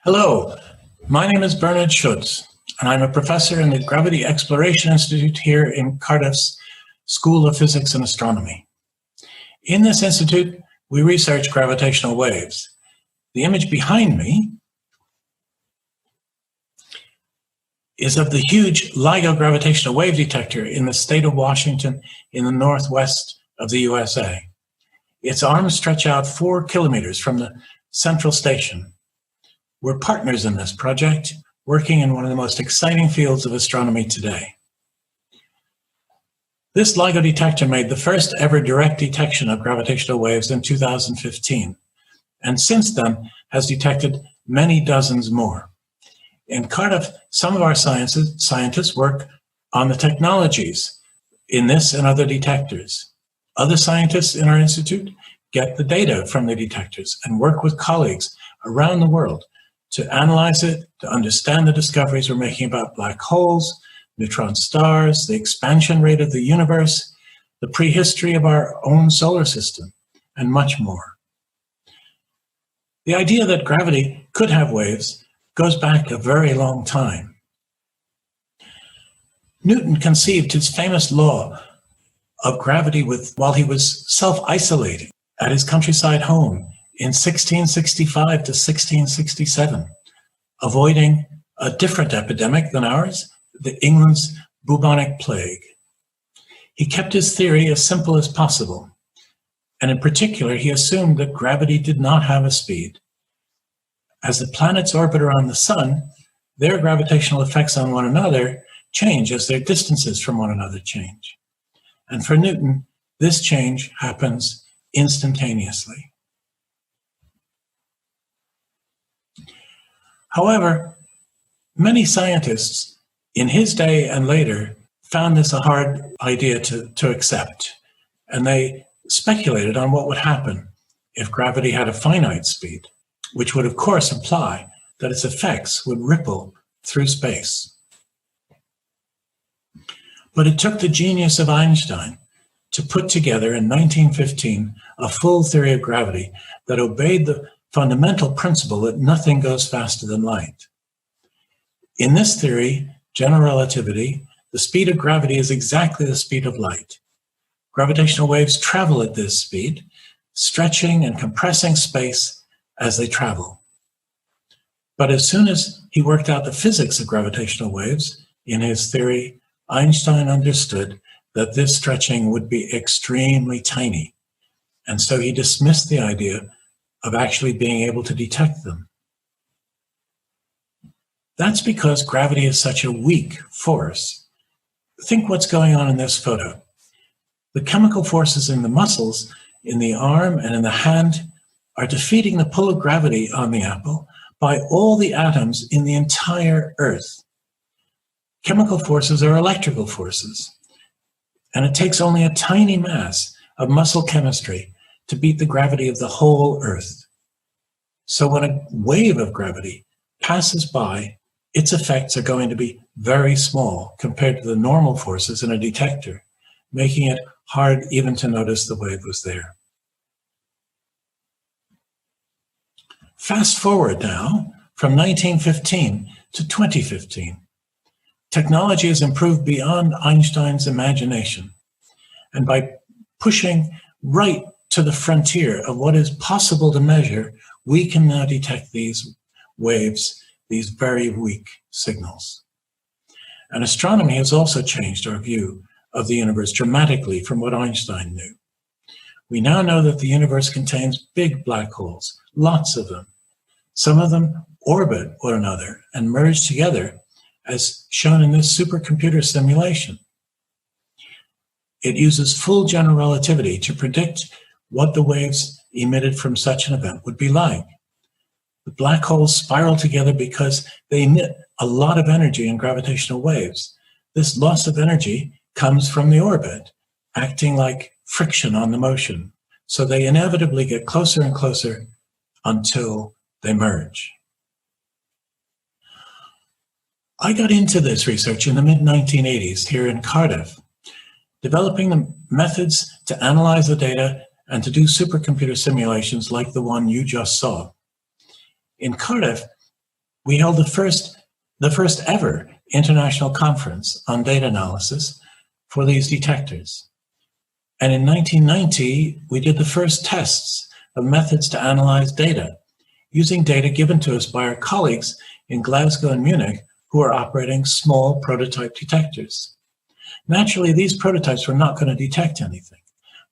Hello, my name is Bernard Schutz, and I'm a professor in the Gravity Exploration Institute here in Cardiff's School of Physics and Astronomy. In this institute, we research gravitational waves. The image behind me is of the huge LIGO gravitational wave detector in the state of Washington in the northwest of the USA. Its arms stretch out 4 kilometers from the central station. We're partners in this project, working in one of the most exciting fields of astronomy today. This LIGO detector made the first ever direct detection of gravitational waves in 2015, and since then has detected many dozens more. In Cardiff, some of our scientists work on the technologies in this and other detectors. Other scientists in our institute get the data from the detectors and work with colleagues around the world to analyze it, to understand the discoveries we're making about black holes, neutron stars, the expansion rate of the universe, the prehistory of our own solar system, and much more. The idea that gravity could have waves goes back a very long time. Newton conceived his famous law of gravity while he was self-isolating at his countryside home in 1665 to 1667, avoiding a different epidemic than ours, England's bubonic plague. He kept his theory as simple as possible, and in particular, he assumed that gravity did not have a speed. As the planets orbit around the sun, their gravitational effects on one another change as their distances from one another change. And for Newton, this change happens instantaneously. However, many scientists in his day and later found this a hard idea to accept, and they speculated on what would happen if gravity had a finite speed, which would of course imply that its effects would ripple through space. But it took the genius of Einstein to put together in 1915 a full theory of gravity that obeyed the fundamental principle that nothing goes faster than light. In this theory, general relativity, the speed of gravity is exactly the speed of light. Gravitational waves travel at this speed, stretching and compressing space as they travel. But as soon as he worked out the physics of gravitational waves in his theory, Einstein understood that this stretching would be extremely tiny, and so he dismissed the idea of actually being able to detect them. That's because gravity is such a weak force. Think what's going on in this photo. The chemical forces in the muscles, in the arm and in the hand are defeating the pull of gravity on the apple by all the atoms in the entire Earth. Chemical forces are electrical forces, and it takes only a tiny mass of muscle chemistry to beat the gravity of the whole Earth. So when a wave of gravity passes by, its effects are going to be very small compared to the normal forces in a detector, making it hard even to notice the wave was there. Fast forward now from 1915 to 2015. Technology has improved beyond Einstein's imagination, and by pushing right to the frontier of what is possible to measure, we can now detect these waves, these very weak signals. And astronomy has also changed our view of the universe dramatically from what Einstein knew. We now know that the universe contains big black holes, lots of them. Some of them orbit one another and merge together, as shown in this supercomputer simulation. It uses full general relativity to predict what the waves emitted from such an event would be like. The black holes spiral together because they emit a lot of energy in gravitational waves. This loss of energy comes from the orbit, acting like friction on the motion. So they inevitably get closer and closer until they merge. I got into this research in the mid-1980s here in Cardiff, developing the methods to analyze the data and to do supercomputer simulations like the one you just saw. In Cardiff, We held the first ever international conference on data analysis for these detectors. And in 1990, we did the first tests of methods to analyze data, using data given to us by our colleagues in Glasgow and Munich who are operating small prototype detectors. Naturally, these prototypes were not going to detect anything,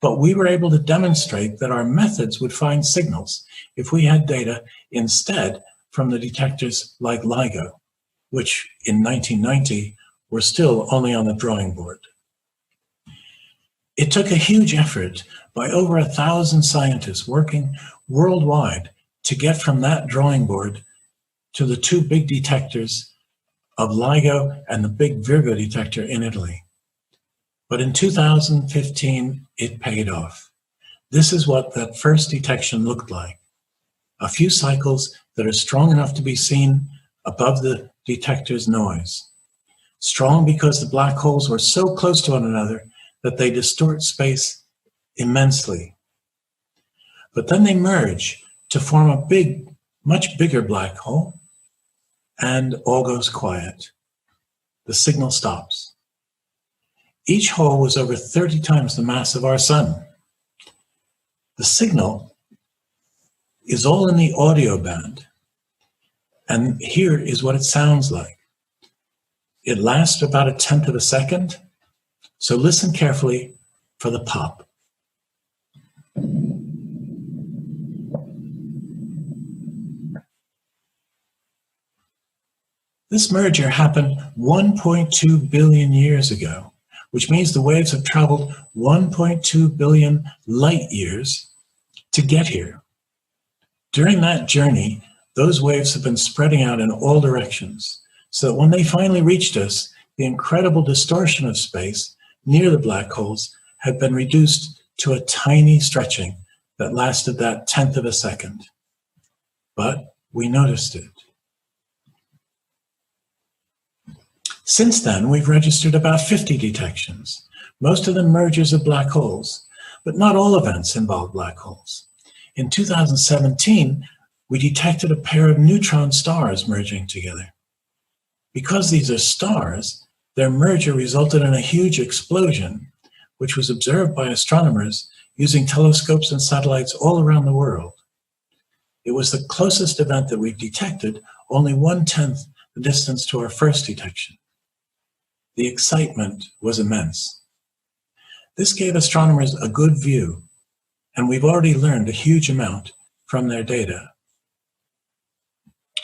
but we were able to demonstrate that our methods would find signals if we had data instead from the detectors like LIGO, which in 1990 were still only on the drawing board. It took a huge effort by over 1,000 scientists working worldwide to get from that drawing board to the two big detectors of LIGO and the big Virgo detector in Italy. But in 2015, it paid off. This is what that first detection looked like. A few cycles that are strong enough to be seen above the detector's noise. Strong because the black holes were so close to one another that they distort space immensely. But then they merge to form a big, much bigger black hole, and all goes quiet. The signal stops. Each hole was over 30 times the mass of our sun. The signal is all in the audio band, and here is what it sounds like. It lasts about 1/10 of a second, so listen carefully for the pop. This merger happened 1.2 billion years ago, which means the waves have traveled 1.2 billion light years to get here. During that journey, those waves have been spreading out in all directions, so that when they finally reached us, the incredible distortion of space near the black holes had been reduced to a tiny stretching that lasted that 1/10 of a second. But we noticed it. Since then, we've registered about 50 detections, most of them mergers of black holes, but not all events involve black holes. In 2017, we detected a pair of neutron stars merging together. Because these are stars, their merger resulted in a huge explosion, which was observed by astronomers using telescopes and satellites all around the world. It was the closest event that we've detected, only 1/10 the distance to our first detection. The excitement was immense. This gave astronomers a good view, and we've already learned a huge amount from their data.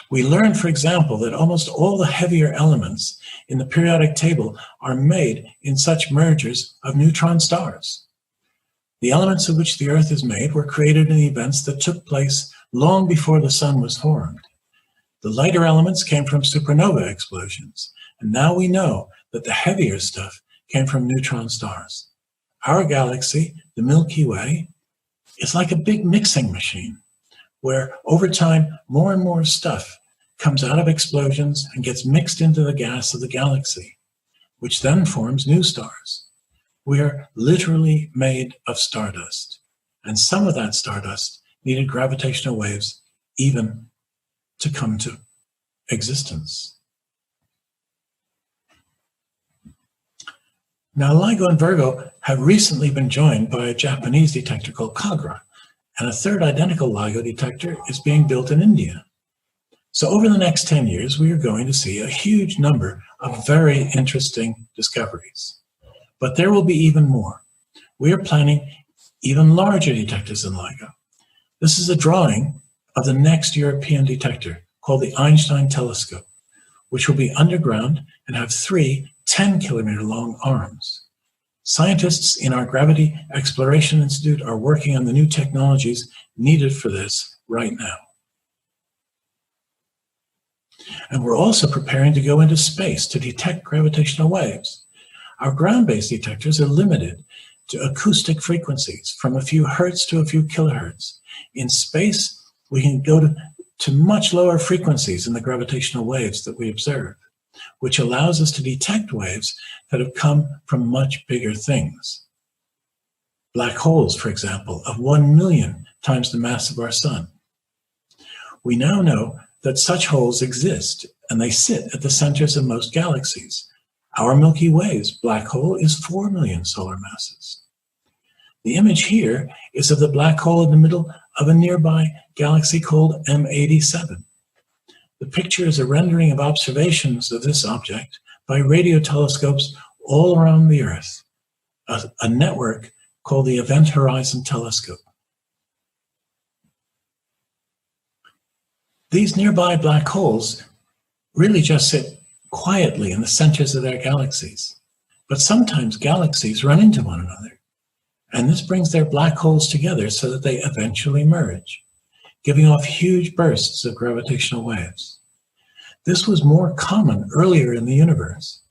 We learned, for example, that almost all the heavier elements in the periodic table are made in such mergers of neutron stars. The elements of which the Earth is made were created in events that took place long before the sun was formed. The lighter elements came from supernova explosions, and now we know that the heavier stuff came from neutron stars. Our galaxy, the Milky Way, is like a big mixing machine, where over time, more and more stuff comes out of explosions and gets mixed into the gas of the galaxy, which then forms new stars. We are literally made of stardust, and some of that stardust needed gravitational waves even to come to existence. Now, LIGO and Virgo have recently been joined by a Japanese detector called Kagra, and a third identical LIGO detector is being built in India. So over the next 10 years, we are going to see a huge number of very interesting discoveries. But there will be even more. We are planning even larger detectors than LIGO. This is a drawing of the next European detector called the Einstein telescope, which will be underground and have 3 10-kilometer long arms. Scientists in our Gravity Exploration Institute are working on the new technologies needed for this right now. And we're also preparing to go into space to detect gravitational waves. Our ground-based detectors are limited to acoustic frequencies from a few hertz to a few kilohertz. In space, we can go to much lower frequencies in the gravitational waves that we observe, which allows us to detect waves that have come from much bigger things. Black holes, for example, of 1 million times the mass of our sun. We now know that such holes exist, and they sit at the centers of most galaxies. Our Milky Way's black hole is 4 million solar masses. The image here is of the black hole in the middle of a nearby galaxy called M87. The picture is a rendering of observations of this object by radio telescopes all around the Earth, a network called the Event Horizon Telescope. These nearby black holes really just sit quietly in the centers of their galaxies, but sometimes galaxies run into one another, and this brings their black holes together so that they eventually merge, giving off huge bursts of gravitational waves. This was more common earlier in the universe,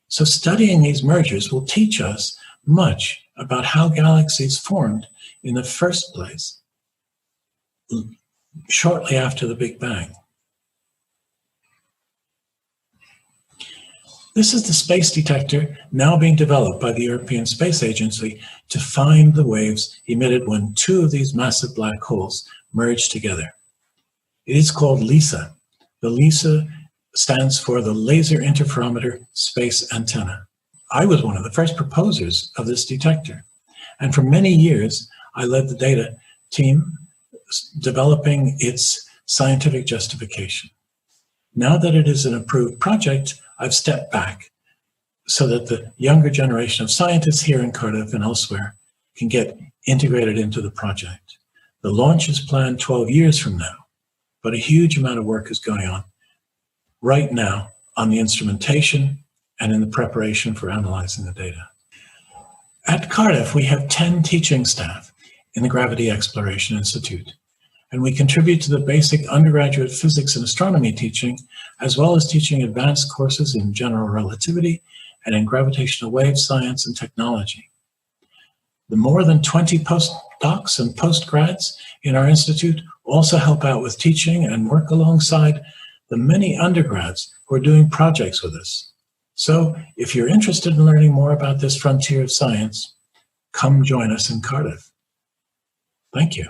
so studying these mergers will teach us much about how galaxies formed in the first place, shortly after the Big Bang. This is the space detector now being developed by the European Space Agency to find the waves emitted when two of these massive black holes merge together. It is called LISA. The LISA stands for the Laser Interferometer Space Antenna. I was one of the first proposers of this detector, and for many years I led the data team developing its scientific justification. Now that it is an approved project, I've stepped back so that the younger generation of scientists here in Cardiff and elsewhere can get integrated into the project. The launch is planned 12 years from now, but a huge amount of work is going on right now on the instrumentation and in the preparation for analyzing the data. At Cardiff, we have 10 teaching staff in the Gravity Exploration Institute, and we contribute to the basic undergraduate physics and astronomy teaching, as well as teaching advanced courses in general relativity and in gravitational wave science and technology. The more than 20 postdocs and postgrads in our institute also help out with teaching and work alongside the many undergrads who are doing projects with us. So if you're interested in learning more about this frontier of science, come join us in Cardiff. Thank you.